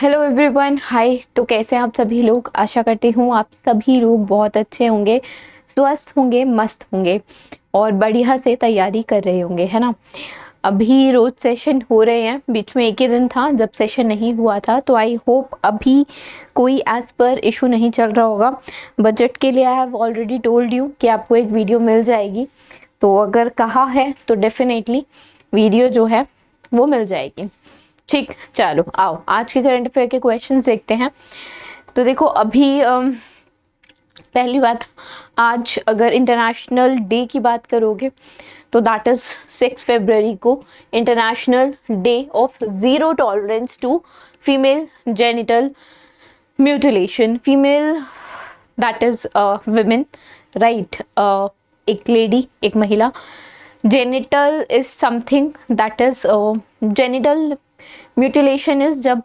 Hello everyone, हाय। तो कैसे हैं आप सभी लोग? आशा करती हूँ आप सभी लोग बहुत अच्छे होंगे, स्वस्थ होंगे, मस्त होंगे और बढ़िया से तैयारी कर रहे होंगे, है ना। अभी रोज सेशन हो रहे हैं, बीच में एक ही दिन था जब सेशन नहीं हुआ था, तो आई होप अभी कोई एज पर इशू नहीं चल रहा होगा। बजट के लिए I have already told you कि आपको एक वीडियो मिल जाएगी, तो अगर कहा है तो डेफिनेटली वीडियो जो है वो मिल जाएगी। ठीक, चलो आओ आज के करंट अफेयर के क्वेश्चंस देखते हैं। तो देखो अभी पहली बात, आज अगर इंटरनेशनल डे की बात करोगे तो दैट इज 6 फरवरी को international day of zero tolerance to female genital mutilation. Female that is women, right. एक लेडी, एक महिला। Genital is something that is genital mutilation is जब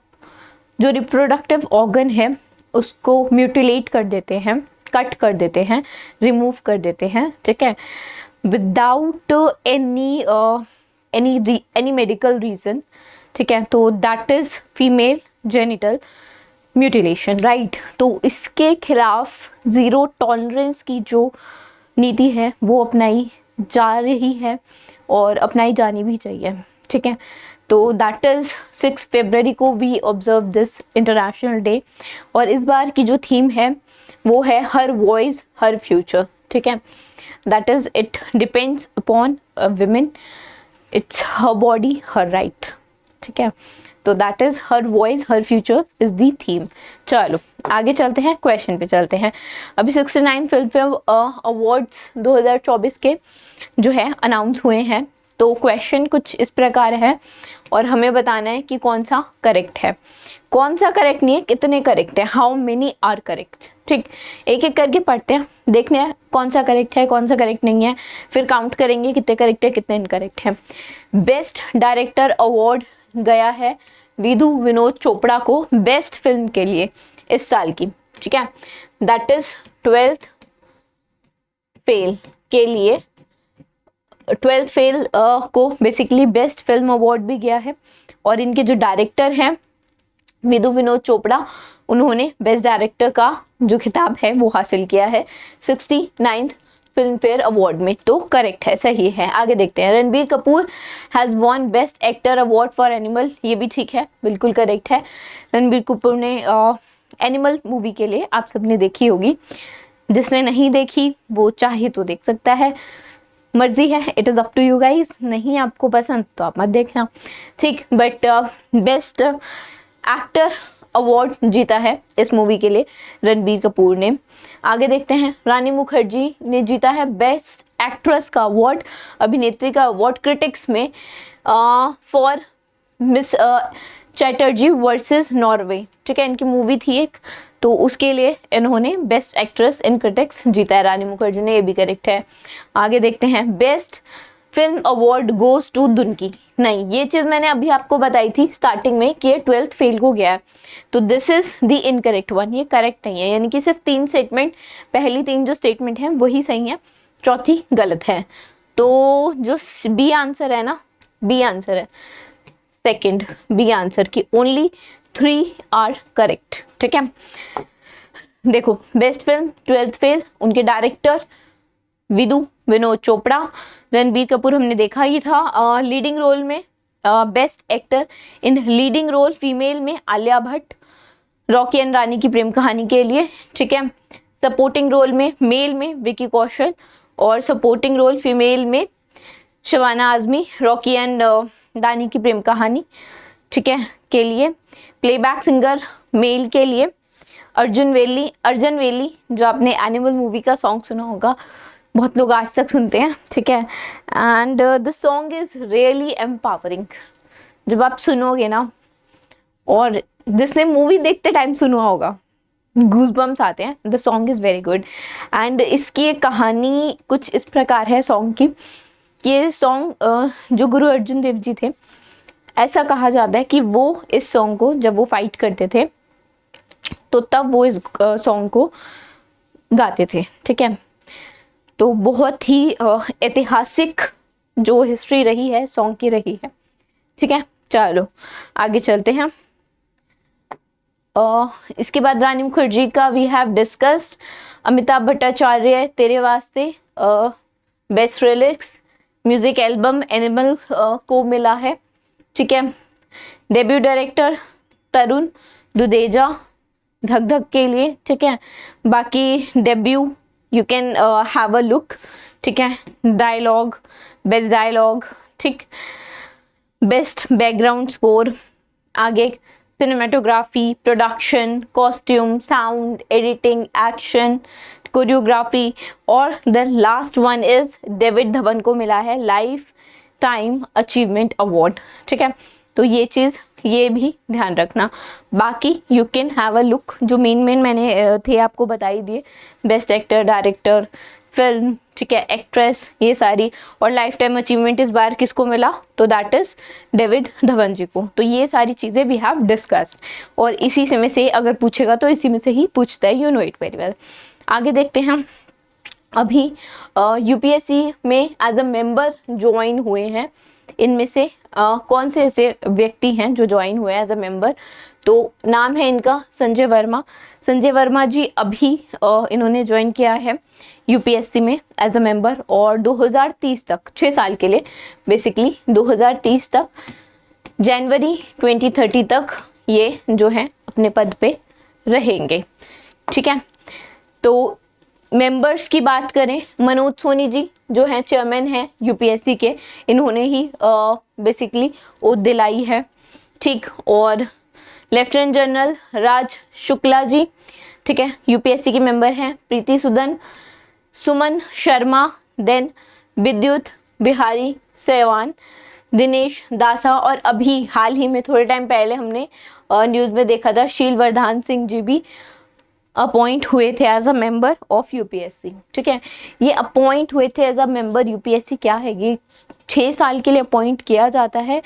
जो रिप्रोडक्टिव ऑर्गन है उसको म्यूटिलेट कर देते हैं, कट कर देते हैं, रिमूव कर देते हैं, ठीक है, विदाउट एनी मेडिकल रीज़न, ठीक है। तो that is female genital mutilation, right. तो इसके खिलाफ ज़ीरो टॉलरेंस की जो नीति है वो अपनाई जा रही है और अपनाई जानी भी चाहिए, ठीक है। तो दैट इज़ 6 फरवरी को we observe this international day. और इस बार की जो थीम है वो है हर वॉइस हर फ्यूचर, ठीक है। That is it depends upon women, it's her body her right, ठीक है। तो that is her voice her future is the theme. चलो आगे चलते हैं, क्वेश्चन पे चलते हैं। अभी 69 फिल्म फेयर अवार्ड्स 2024 के जो है अनाउंस हुए हैं। तो क्वेश्चन कुछ इस प्रकार है और हमें बताना है कि कौन सा करेक्ट है, कौन सा करेक्ट नहीं है, कितने करेक्ट है, हाउ मेनी आर करेक्ट। ठीक, एक एक करके पढ़ते हैं, देखने हैं कौन सा करेक्ट है कौन सा करेक्ट नहीं है, फिर काउंट करेंगे कितने करेक्ट है कितने इनकरेक्ट है। बेस्ट डायरेक्टर अवार्ड गया है विधु विनोद चोपड़ा को बेस्ट फिल्म के लिए इस साल की, ठीक है। दैट इज 12th फेल के लिए, 12th फेल को बेसिकली बेस्ट फिल्म अवार्ड भी गया है। और इनके जो डायरेक्टर हैं विधु विनोद चोपड़ा, उन्होंने बेस्ट डायरेक्टर का जो खिताब है वो हासिल किया है 69th फिल्म फेयर अवार्ड में। तो करेक्ट है, सही है। आगे देखते हैं। Ranbir Kapoor has won best actor award for animal, ये भी ठीक है, बिल्कुल करेक्ट है। रणबीर कपूर ने एनिमल मूवी के लिए, आप सबने देखी होगी, जिसने नहीं देखी वो चाहे तो देख सकता है, मर्जी है, it is up to you guys. नहीं आपको पसंद तो आप मत देखना, ठीक। बट बेस्ट एक्टर अवार्ड जीता है इस मूवी के लिए रणबीर कपूर ने। आगे देखते हैं। रानी मुखर्जी ने जीता है बेस्ट एक्ट्रेस का अवार्ड, अभिनेत्री का अवार्ड क्रिटिक्स में for miss Chatterjee versus Norway, ठीक है। इनकी मूवी थी एक, तो उसके लिए इन्होंने बेस्ट एक्ट्रेस इन क्रिटिक्स जीता है रानी मुखर्जी ने, ये भी करेक्ट है। आगे देखते हैं। Best film award goes to Dunki, नहीं ये चीज़ मैंने अभी आपको बताई थी स्टार्टिंग में कि ये 12th फेल को गया है, तो this is the incorrect one, ये करेक्ट नहीं है। यानी कि सिर्फ 3 स्टेटमेंट, पहली 3 जो स्टेटमेंट हैं वही सही है, चौथी गलत है। तो जो बी आंसर है ना, बी आंसर है सेकंड, बी आंसर की ओनली 3 आर करेक्ट, ठीक है। देखो बेस्ट फिल्म 12th फेल, उनके डायरेक्टर विधु विनोद चोपड़ा। रणबीर कपूर हमने देखा ही था लीडिंग रोल में। Best actor in leading role female में आलिया भट्ट, रॉकी एंड रानी की प्रेम कहानी के लिए, ठीक है। सपोर्टिंग रोल में मेल में विकी कौशल और सपोर्टिंग रोल फीमेल में शबाना आजमी, रॉकी एंड रानी की प्रेम कहानी, ठीक है, के लिए। प्लेबैक सिंगर मेल के लिए अर्जुन वेली, जो आपने एनिमल मूवी का सॉन्ग सुना होगा, बहुत लोग आज तक सुनते हैं, ठीक है। And the song is really empowering, जब आप सुनोगे ना, और जिसने मूवी देखते टाइम सुना होगा, गूज़बम्स आते हैं। The song is very good. And इसकी एक कहानी कुछ इस प्रकार है सॉन्ग की, कि ये सॉन्ग जो गुरु अर्जुन देव जी थे, ऐसा कहा जाता है कि वो इस सॉन्ग को जब वो फाइट करते थे तो तब वो इस सॉन्ग को गाते थे, ठीक है। तो बहुत ही ऐतिहासिक जो हिस्ट्री रही है सॉन्ग की रही है, ठीक है। चलो आगे चलते हैं। इसके बाद रानी मुखर्जी का we have discussed. Amitabh Bhattacharya Tere Vaaste best lyrics music album Animal को मिला है, ठीक है। डेब्यू डायरेक्टर तरुण दुदेजा धक धक के लिए, ठीक है। बाकी debut you can have a look, ठीक है। डायलॉग बेस्ट डायलॉग, ठीक। बेस्ट बैकग्राउंड स्कोर, आगे cinematography, production, costume, sound, editing, action, choreography और the last one is David Dhawan को मिला है लाइफ टाइम अचीवमेंट अवार्ड, ठीक है। तो ये चीज़ ये भी ध्यान रखना। बाकी you can have a look, जो मेन मैंने थे आपको बताई दिए, बेस्ट एक्टर, डायरेक्टर, फिल्म, ठीक है, एक्ट्रेस, ये सारी। और लाइफ टाइम अचीवमेंट इस बार किसको मिला, तो दैट इज डेविड धवन जी को। तो ये सारी चीज़ें वी हैव डिस्कस्ड और इसी से में से अगर पूछेगा तो इसी में से ही पूछता है, you know it very well. आगे देखते हैं। अभी यूपीएससी में एज अ मेंबर ज्वाइन हुए हैं, इनमें से कौन से ऐसे व्यक्ति हैं जो ज्वाइन हुए एज अ मेंबर, तो नाम है इनका संजय वर्मा। संजय वर्मा जी अभी इन्होंने ज्वाइन किया है यूपीएससी में एज अ मेंबर और 2030 तक, 6 साल के लिए बेसिकली, 2030 तक, जनवरी 2030 तक ये जो है अपने पद पे रहेंगे, ठीक है। तो मेंबर्स की बात करें, मनोज सोनी जी जो हैं चेयरमैन हैं यूपीएससी के, इन्होंने ही बेसिकली ओथ दिलाई है, ठीक। और लेफ्टिनेंट जनरल राज शुक्ला जी, ठीक है, यूपीएससी के मेंबर हैं। प्रीति सुदन, सुमन शर्मा, देन विद्युत बिहारी सेवान, दिनेश दासा और अभी हाल ही में थोड़े टाइम पहले हमने न्यूज़ में देखा था शील वर्धन सिंह जी भी अपॉइंट हुए थे as a member of UPSC, ठीक है। ये अपॉइंट हुए थे एज अ मेंबर यूपीएससी, क्या है ये, 6 साल के लिए अपॉइंट किया जाता है,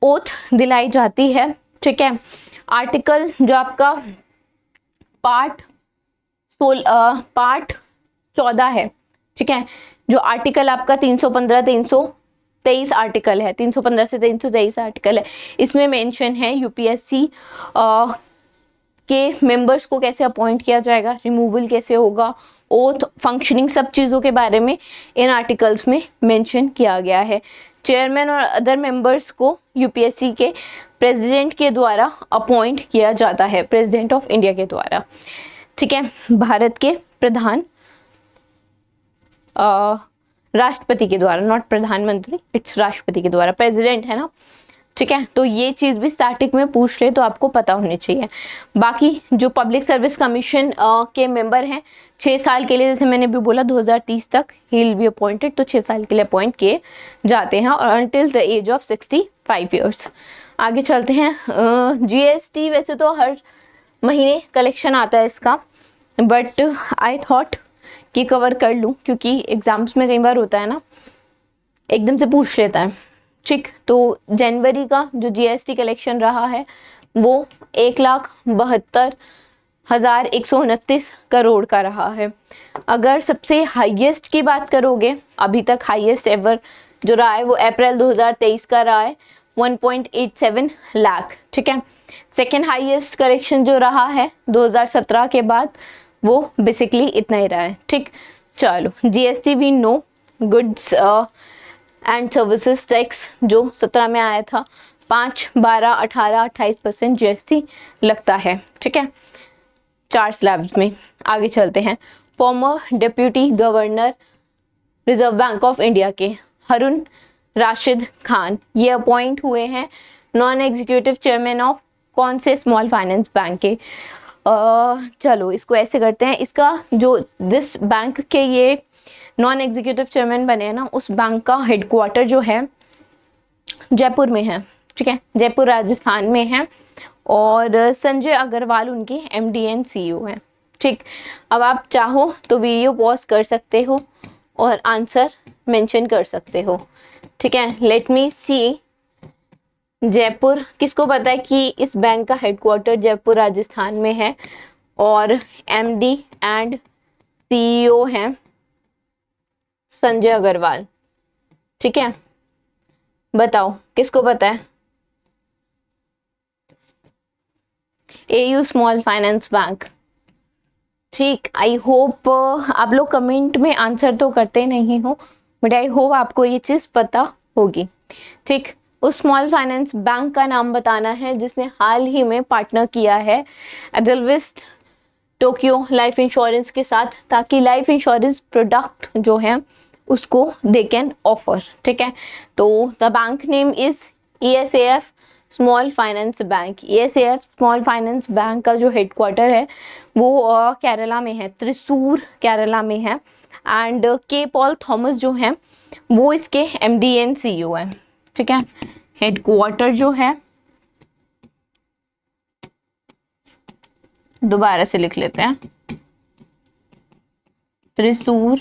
ओथ दिलाई जाती है, ठीक है। आर्टिकल जो आपका पार्ट 14 है, ठीक है, जो आर्टिकल आपका 315 323 आर्टिकल है, 315 से 323 आर्टिकल है, इसमें मेंशन है यूपीएससी के मेंबर्स को कैसे अपॉइंट किया जाएगा, रिमूवल कैसे होगा, ओथ फंक्शनिंग, सब चीज़ों के बारे में इन आर्टिकल्स में मेंशन किया गया है। चेयरमैन और अदर मेंबर्स को यूपीएससी के प्रेसिडेंट के द्वारा अपॉइंट किया जाता है, प्रेसिडेंट ऑफ इंडिया के द्वारा, ठीक है। भारत के प्रधान राष्ट्रपति के द्वारा, नॉट प्रधानमंत्री, इट्स राष्ट्रपति के द्वारा, प्रेसिडेंट है ना, ठीक है। तो ये चीज़ भी स्टार्टिंग में पूछ ले तो आपको पता होनी चाहिए। बाकी जो पब्लिक सर्विस कमीशन के मेंबर हैं 6 साल के लिए, जैसे मैंने भी बोला 2030 तक ही विल बी अपॉइंटेड, तो 6 साल के लिए अपॉइंट किए जाते हैं और until the age of 65 years. आगे चलते हैं। जीएसटी वैसे तो हर महीने कलेक्शन आता है इसका, बट आई थॉट कि कवर कर लूँ क्योंकि एग्जाम्स में कई बार होता है ना, एकदम से पूछ लेता है, ठीक। तो जनवरी का जो जीएसटी कलेक्शन रहा है वो 1,72,129 करोड़ का रहा है। अगर सबसे हाईएस्ट की बात करोगे, अभी तक हाईएस्ट एवर जो रहा है वो अप्रैल 2023 का रहा है, 1.87 लाख, ठीक है। सेकेंड हाईएस्ट कलेक्शन जो रहा है 2017 के बाद, वो बेसिकली इतना ही रहा है, ठीक। चलो, GST we know, goods and services tax जो 17 में आया था, 5, 12, 18, 28% जीएसटी लगता है, ठीक है, 4 स्लैब्स में। आगे चलते हैं। Farmer deputy governor reserve bank of India के हारून राशिद खान, ये अपॉइंट हुए हैं नॉन एग्जीक्यूटिव चेयरमैन ऑफ कौन से स्मॉल फाइनेंस बैंक के। चलो इसको ऐसे करते हैं, इसका जो जिस बैंक के ये नॉन एग्जीक्यूटिव चेयरमैन बने हैं ना, उस बैंक का हेडक्वार्टर जो है जयपुर में है, ठीक है, जयपुर राजस्थान में है। और संजय अग्रवाल उनके एमडी एंड सीईओ हैं, ठीक। अब आप चाहो तो वीडियो पॉज कर सकते हो और आंसर मेंशन कर सकते हो, ठीक है। लेट मी सी, जयपुर, किसको पता है कि इस बैंक का हेडक्वार्टर जयपुर राजस्थान में है और एमडी एंड सीईओ हैं संजय अग्रवाल, ठीक है। बताओ किसको पता है। AU small finance bank. ठीक, आई होप आप लोग कमेंट में आंसर तो करते नहीं हो, बट आई होप आपको ये चीज़ पता होगी। ठीक, उस स्मॉल फाइनेंस बैंक का नाम बताना है जिसने हाल ही में पार्टनर किया है एडेलविस्ट टोक्यो लाइफ इंश्योरेंस के साथ, ताकि लाइफ इंश्योरेंस प्रोडक्ट जो है उसको दे कैन ऑफर। ठीक है, तो the bank name is ESAF small finance bank. ESAF small finance bank का जो हेडक्वार्टर है वो केरला में है, त्रिशूर केरला में है। एंड के पॉल थॉमस जो है वो इसके MD एंड CEO है। ठीक है, हेडक्वार्टर जो है, दोबारा से लिख लेते हैं, त्रिशूर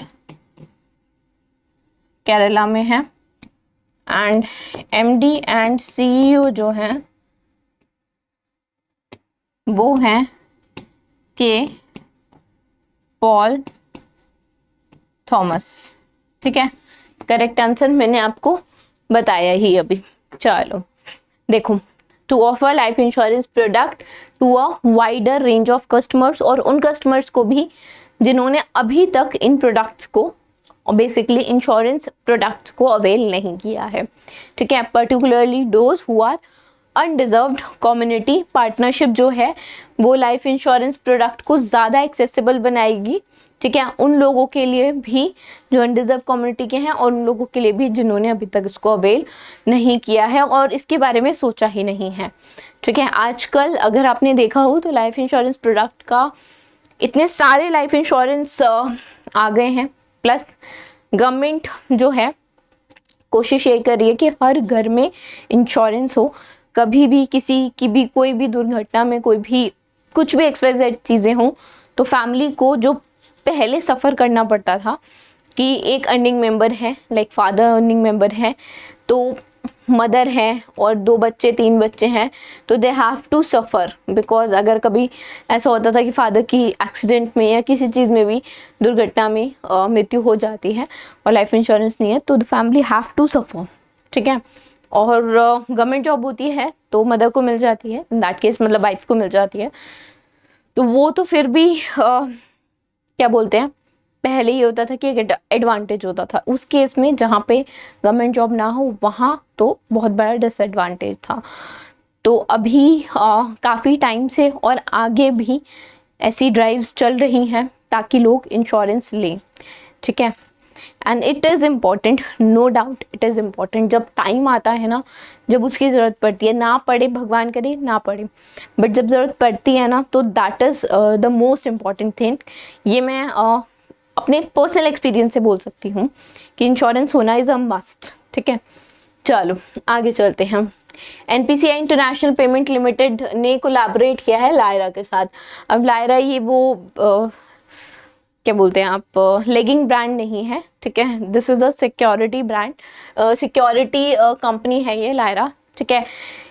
केरला में है। एंड MD एंड CEO जो है वो हैं के पॉल थॉमस। ठीक है, करेक्ट आंसर मैंने आपको बताया ही अभी। चलो देखो, to offer life insurance product to a wider range of customers, और उन कस्टमर्स को भी जिन्होंने अभी तक इन प्रोडक्ट्स को, बेसिकली इंश्योरेंस प्रोडक्ट्स को अवेल नहीं किया है। ठीक है, particularly those who are undeserved community. Partnership जो है वो लाइफ इंश्योरेंस प्रोडक्ट को ज़्यादा एक्सेसिबल बनाएगी। ठीक है, उन लोगों के लिए भी जो अनडिजर्व कम्युनिटी के हैं, और उन लोगों के लिए भी जिन्होंने अभी तक इसको अवेल नहीं किया है और इसके बारे में सोचा ही नहीं है। ठीक है, आजकल अगर आपने देखा हो तो लाइफ इंश्योरेंस प्रोडक्ट का इतने सारे लाइफ इंश्योरेंस आ गए हैं, प्लस गवर्नमेंट जो है कोशिश ये कर रही है कि हर घर में इंश्योरेंस हो। कभी भी किसी की भी कोई भी दुर्घटना में कोई भी कुछ भी XYZ चीज़ें हों तो फैमिली को जो पहले सफ़र करना पड़ता था कि एक अर्निंग मेंबर है, लाइक फादर अर्निंग मेंबर है, तो मदर है और 2 बच्चे 3 बच्चे हैं, तो they have to suffer. Because अगर कभी ऐसा होता था कि फादर की एक्सीडेंट में या किसी चीज़ में भी दुर्घटना में मृत्यु हो जाती है और लाइफ इंश्योरेंस नहीं है, तो the family have to suffer. ठीक है, और गवर्नमेंट जॉब होती है तो मदर को मिल जाती है, इन दैट केस मतलब वाइफ को मिल जाती है, तो वो तो फिर भी क्या बोलते हैं, पहले ये होता था कि एक एडवांटेज होता था। उस केस में जहाँ पे गवर्नमेंट जॉब ना हो वहाँ तो बहुत बड़ा डिसएडवांटेज था। तो अभी काफ़ी टाइम से और आगे भी ऐसी ड्राइव्स चल रही हैं ताकि लोग इंश्योरेंस लें। ठीक है, and it is important, no doubt it is important. जब टाइम आता है ना, जब उसकी ज़रूरत पड़ती है, ना पड़े भगवान करे ना पड़े, बट जब ज़रूरत पड़ती है ना तो that is the most important thing. ये मैं अपने पर्सनल एक्सपीरियंस से बोल सकती हूँ कि इंश्योरेंस होना इज़ अ मस्ट। ठीक है, चलो आगे चलते हैं। NPCI इंटरनेशनल पेमेंट लिमिटेड ने कोलैबोरेट किया है लायरा के साथ। अब लायरा ये वो क्या बोलते हैं आप, लेगिंग ब्रांड नहीं है। ठीक है, this is a security brand, security company है ये लायरा। ठीक है,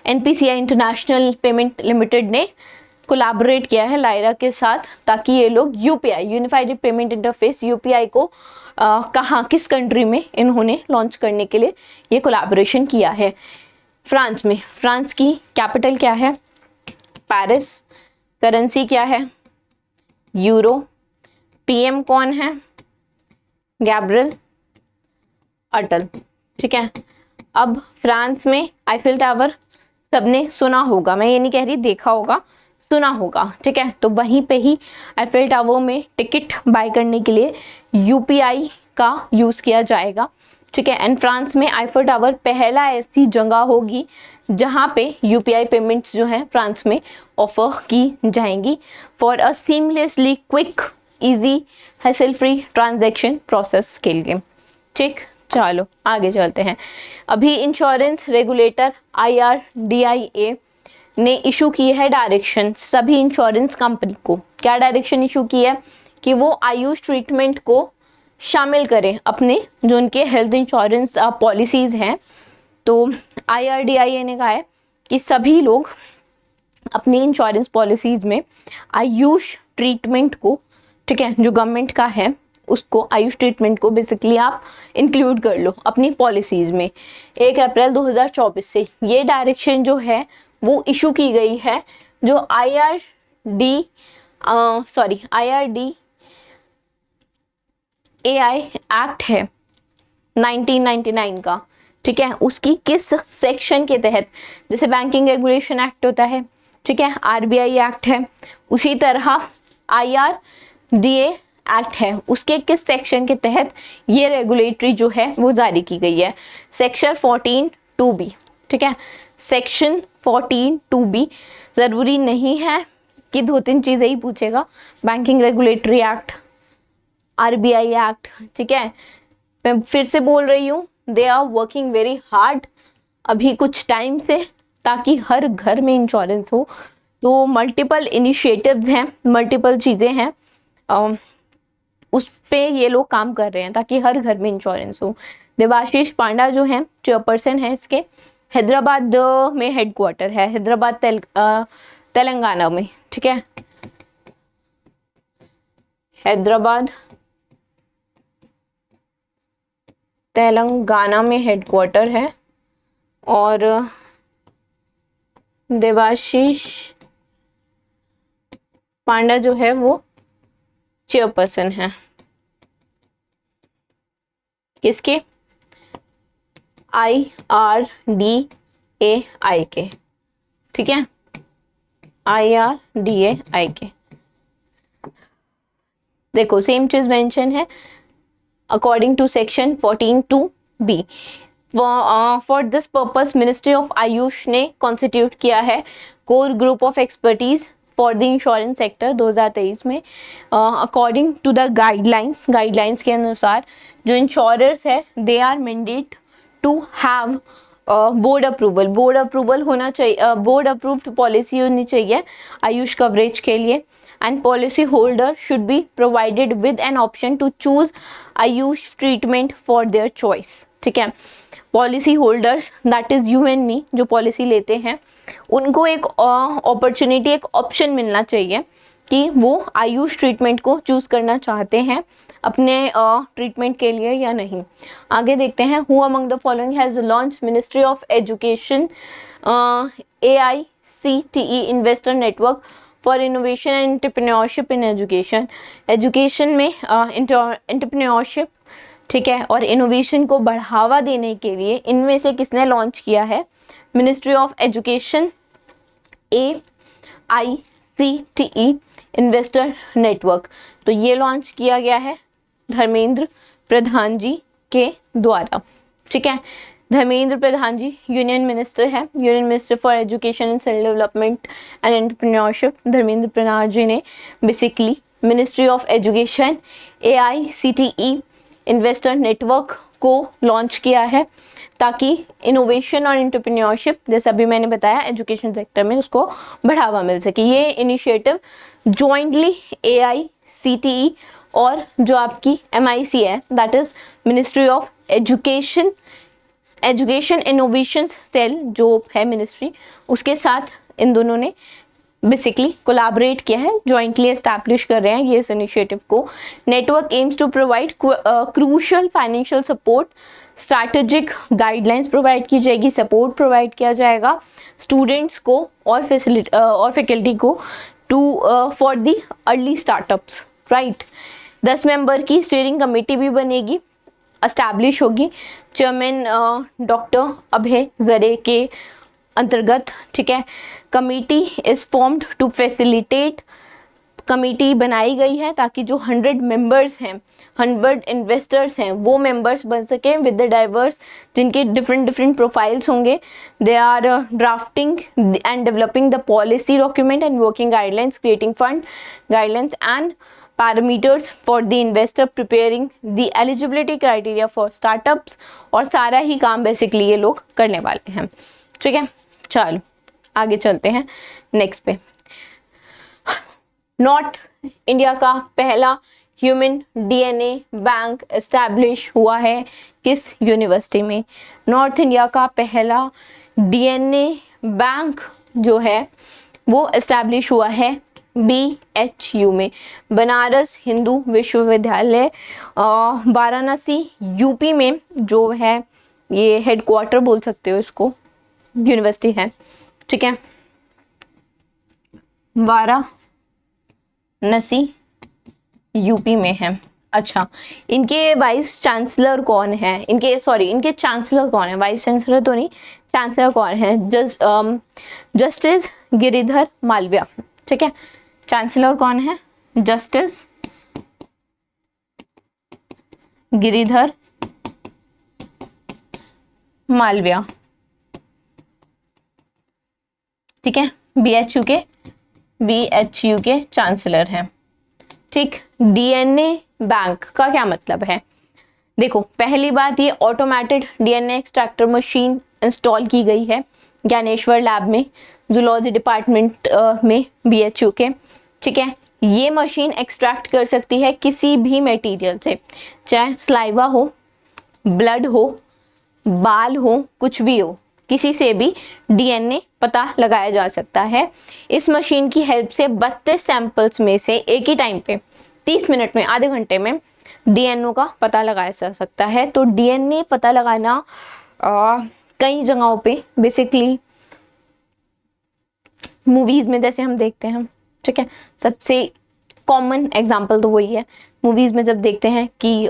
NPCI इंटरनेशनल पेमेंट लिमिटेड ने कोलैबोरेट किया है लायरा के साथ ताकि ये लोग UPI unified payment interface UPI को कहाँ किस कंट्री में इन्होंने लॉन्च करने के लिए ये कोलैबोरेशन किया है। फ्रांस में। फ्रांस की कैपिटल क्या है? पेरिस। करेंसी क्या है? यूरो। PM कौन है? गैब्रियल अटल। ठीक है, अब फ्रांस में आईफिल टावर सबने सुना होगा, मैं ये नहीं कह रही देखा होगा, सुना होगा। ठीक है, तो वहीं पे ही आईफिल टावर में टिकट बाय करने के लिए UPI का यूज़ किया जाएगा। ठीक है, एंड फ्रांस में आईफिल टावर पहला ऐसी जगह होगी जहाँ पे UPI पेमेंट्स जो है फ्रांस में ऑफर की जाएंगी for a seamlessly quick easy hassle free transaction process के लिए। ठीक, चलो आगे चलते हैं। अभी इंश्योरेंस रेगुलेटर IRDAI ने इशू की है डायरेक्शन सभी इंश्योरेंस कंपनी को। क्या डायरेक्शन इशू की है? कि वो आयुष ट्रीटमेंट को शामिल करें अपने जो उनके हेल्थ इंश्योरेंस पॉलिसीज़ हैं। तो IRDAI ने कहा है कि सभी लोग अपनी इंश्योरेंस पॉलिसीज़ में आयुष ट्रीटमेंट को, ठीक है, जो गवर्नमेंट का है उसको, आयुष ट्रीटमेंट को बेसिकली आप इंक्लूड कर लो अपनी पॉलिसीज़ में। 1 अप्रैल 2024 से ये डायरेक्शन जो है वो इशू की गई है जो IRDAI एक्ट है 1999 का, ठीक है, उसकी किस सेक्शन के तहत, जैसे बैंकिंग रेगुलेशन एक्ट होता है, ठीक है, RBI एक्ट है, उसी तरह IRDA एक्ट है, उसके किस सेक्शन के तहत ये रेगुलेटरी जो है वो जारी की गई है? सेक्शन 14(2)(b), ठीक है, सेक्शन 14(2)(b। ज़रूरी नहीं है कि 2-3 चीज़ें ही पूछेगा, banking regulatory act, RBI act, ठीक है। मैं फिर से बोल रही हूँ, they are working very hard अभी कुछ टाइम से, ताकि हर घर में इंश्योरेंस हो। तो मल्टीपल इनिशिएटिव्स हैं, मल्टीपल चीज़ें हैं, उस पे ये लोग काम कर रहे हैं ताकि हर घर में इंश्योरेंस हो। देवाशीष पांडा जो हैं चेयरपर्सन है इसके, हैदराबाद में हेडक्वार्टर है, हैदराबाद तेलंगाना में, ठीक है, हैदराबाद तेलंगाना में हेडक्वार्टर है। और देवाशीष पांडा जो है वो चेयरपर्सन है किसके? IRDAI के, ठीक है, IRDAI के। देखो सेम चीज मेंशन है, according to section 14(2)(b। For this purpose ministry of Ayush ने कॉन्स्टिट्यूट किया है core group of expertise for the insurance sector 2023 में। अकॉर्डिंग टू द गाइडलाइंस के अनुसार जो इंश्योरर्स है they are mandate to have board approval होना चाहिए, बोर्ड अप्रूव्ड पॉलिसी होनी चाहिए आयुष कवरेज के लिए। And policy holder should be provided with an option to choose Ayush treatment for their choice, ठीक है। Policy holders that is you and me, जो policy लेते हैं, उनको एक अपॉर्चुनिटी, एक ऑप्शन मिलना चाहिए कि वो आयुष ट्रीटमेंट को चूज करना चाहते हैं अपने ट्रीटमेंट के लिए या नहीं। आगे देखते हैं, who among the following has launch ministry of education AICTE investor network for innovation and entrepreneurship in education. Education में एंटरप्रेन्योरशिप, ठीक है, और इनोवेशन को बढ़ावा देने के लिए इनमें से किसने लॉन्च किया है? Ministry of education AICTE investor network. तो ये लॉन्च किया गया है धर्मेंद्र प्रधान जी के द्वारा, ठीक है। धर्मेंद्र प्रधान जी यूनियन मिनिस्टर है, union minister for education and self development and entrepreneurship. Dharmendra Pradhan ji ने basically ministry of education AICTE investor network को लॉन्च किया है ताकि इनोवेशन और एंटरप्रेन्योरशिप, जैसे अभी मैंने बताया, एजुकेशन सेक्टर में उसको बढ़ावा मिल सके। ये इनिशिएटिव जॉइंटली AICTE और जो आपकी MIC है, that is ministry of education innovation cell जो है मिनिस्ट्री, उसके साथ इन दोनों ने बेसिकली कोलैबोरेट किया है, जॉइंटली एस्टैब्लिश कर रहे हैं ये इस इनिशिएटिव को। Network aims to provide crucial financial support, strategic guidelines provide की जाएगी, सपोर्ट प्रोवाइड किया जाएगा स्टूडेंट्स को और फैकल्टी को to for the early startups, right. 10 member की स्टीयरिंग कमेटी भी बनेगी, एस्टैब्लिश होगी, चेयरमैन डॉक्टर अभय जरे के अंतर्गत, ठीक है। Committee is formed to facilitate, committee बनाई गई है ताकि जो 100 मेंबर्स हैं, 100 इन्वेस्टर्स हैं, वो मेंबर्स बन सकें विद द डाइवर्स, जिनके डिफरेंट प्रोफाइल्स होंगे। They are drafting and developing the policy document and working guidelines, creating fund guidelines and parameters for the investor, preparing the eligibility criteria for startups, और सारा ही काम basically ये लोग करने वाले हैं, ठीक है। चलो आगे चलते हैं नेक्स्ट पे। नॉर्थ इंडिया का पहला ह्यूमन DNA बैंक एस्टैब्लिश हुआ है किस यूनिवर्सिटी में? नॉर्थ इंडिया का पहला DNA बैंक जो है वो एस्टैब्लिश हुआ है BHU में, बनारस हिंदू विश्वविद्यालय, वाराणसी UP में जो है, ये हेडक्वार्टर बोल सकते हो इसको, यूनिवर्सिटी है, ठीक है। वाराणसी यूपी में है। अच्छा, इनके वाइस चांसलर कौन है? इनके चांसलर कौन है? वाइस चांसलर तो नहीं, चांसलर कौन है? जस्टिस गिरिधर मालविया। ठीक है, चांसलर कौन है? जस्टिस गिरिधर मालविया। ठीक है, बीएचयू के चांसलर हैं। ठीक, डीएनए बैंक का क्या मतलब है? देखो, पहली बात, ये automated DNA extractor machine install की गई है ज्ञानेश्वर लैब में, जूलॉजी डिपार्टमेंट में बीएचयू के। ठीक है, ये मशीन एक्सट्रैक्ट कर सकती है किसी भी मटेरियल से, चाहे स्लाइवा हो, ब्लड हो, बाल हो, कुछ भी हो, किसी से भी डीएनए पता लगाया जा सकता है। इस मशीन की हेल्प से 32 सैंपल्स में से एक ही टाइम पे 30 मिनट में, आधे घंटे में डीएनए का पता लगाया जा सकता है। तो डीएनए पता लगाना कई जगहों पे बेसिकली मूवीज में जैसे हम देखते हैं। ठीक है, सबसे कॉमन एग्जांपल तो वही है, मूवीज में जब देखते हैं कि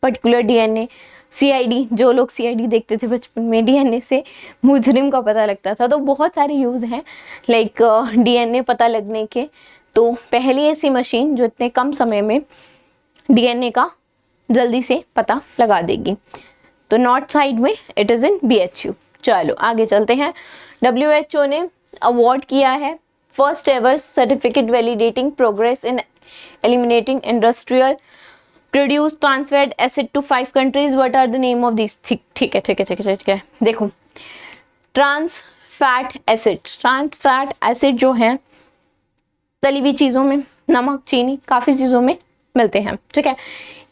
पर्टिकुलर डीएनए, सीआईडी, जो लोग सीआईडी देखते थे बचपन में, डीएनए से मुजरिम का पता लगता था। तो बहुत सारे यूज़ हैं लाइक डीएनए पता लगने के। तो पहली ऐसी मशीन जो इतने कम समय में डीएनए का जल्दी से पता लगा देगी। तो नॉर्थ साइड में इट इज़ इन बीएचयू। चलो आगे चलते हैं। डब्ल्यूएचओ ने अवार्ड किया है first ever certificate validating progress in eliminating industrial produce trans fat acid to 5 countries. What are the name of this? ठीक है, देखो, ट्रांस फैट एसिड जो है तली हुई चीज़ों में, नमक, चीनी, काफ़ी चीज़ों में मिलते हैं। ठीक है,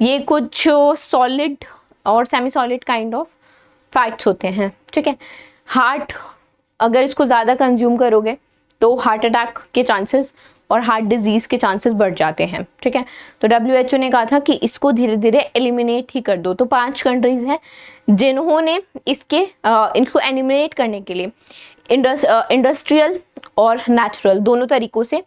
ये कुछ सॉलिड और semi solid kind of fats होते हैं। ठीक है, हार्ट, अगर इसको ज़्यादा कंज्यूम करोगे तो हार्ट अटैक के चांसेस और हार्ट डिजीज़ के चांसेस बढ़ जाते हैं। ठीक है, तो डब्ल्यूएचओ ने कहा था कि इसको धीरे धीरे एलिमिनेट ही कर दो। तो 5 कंट्रीज़ हैं जिन्होंने इनको एलिमिनेट करने के लिए इंडस्ट्रियल और नेचुरल दोनों तरीक़ों से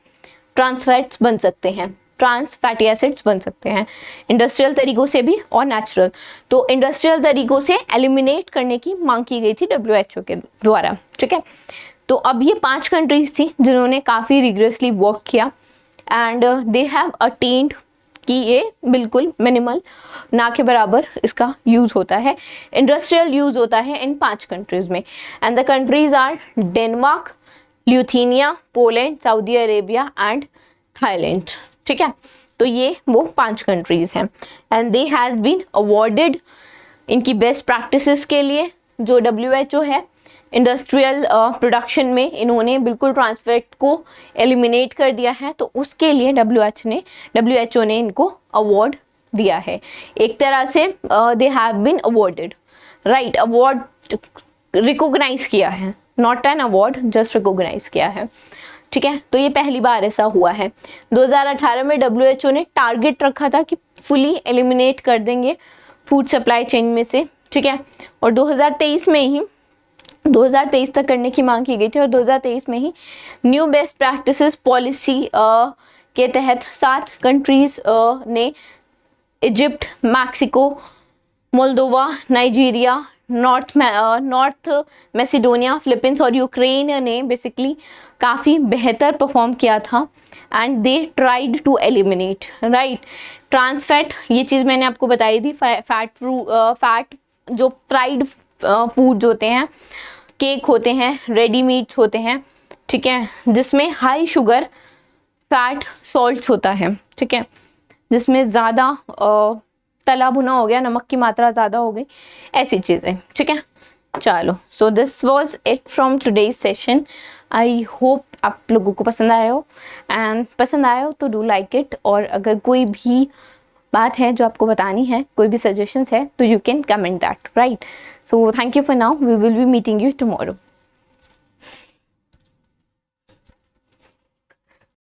ट्रांस फैट्स बन सकते हैं, ट्रांस फैटी एसिड्स बन सकते हैं, इंडस्ट्रियल तरीक़ों से भी और नेचुरल। तो इंडस्ट्रियल तरीक़ों से एलिमिनेट करने की मांग की गई थी डब्ल्यूएचओ के द्वारा। ठीक है, तो अब ये 5 कंट्रीज़ थी जिन्होंने काफ़ी रिग्रेसली वर्क किया एंड दे हैव अटेन्ड कि ये बिल्कुल मिनिमल, ना के बराबर इसका यूज़ होता है, इंडस्ट्रियल यूज़ होता है इन 5 कंट्रीज़ में। And the countries are Denmark, Lithuania, Poland, Saudi Arabia and Thailand. ठीक है, तो ये वो 5 कंट्रीज़ हैं and they has been awarded इनकी बेस्ट प्रैक्टिसेस के लिए। जो डब्ल्यूएचओ है, इंडस्ट्रियल प्रोडक्शन में इन्होंने बिल्कुल ट्रांसफैट को एलिमिनेट कर दिया है, तो उसके लिए डब्ल्यूएचओ ने इनको अवार्ड दिया है। एक तरह से they have been awarded, right, award recognize किया है, not an award, just recognize किया है। ठीक है, तो ये पहली बार ऐसा हुआ है। 2018 में डब्ल्यूएचओ ने टारगेट रखा था कि फुली एलिमिनेट कर देंगे फूड सप्लाई चेन में से। ठीक है, और 2023 तक करने की मांग की गई थी और 2023 में ही न्यू बेस्ट प्रैक्टिसेस पॉलिसी के तहत 7 कंट्रीज़ ने Egypt, Mexico, Moldova, Nigeria, North Macedonia, Philippines और यूक्रेन ने बेसिकली काफ़ी बेहतर परफॉर्म किया था and they tried to eliminate, right, trans fat. ये चीज़ मैंने आपको बताई थी, फैट जो फ्राइड फूड्स होते हैं, केक होते हैं, रेडी मीट होते हैं, ठीक है, जिसमें हाई शुगर, फैट, सॉल्ट्स होता है। ठीक है, जिसमें ज़्यादा तला भुना हो गया, नमक की मात्रा ज़्यादा हो गई, ऐसी चीज़ें। ठीक है, चलो, so this was it from today's session. I hope आप लोगों को पसंद आया हो, एंड पसंद आया हो तो डू लाइक इट। और अगर कोई भी बात है जो आपको बतानी है, कोई भी सजेशंस है, तो you can comment that, right. So thank you for now, we will be meeting you tomorrow.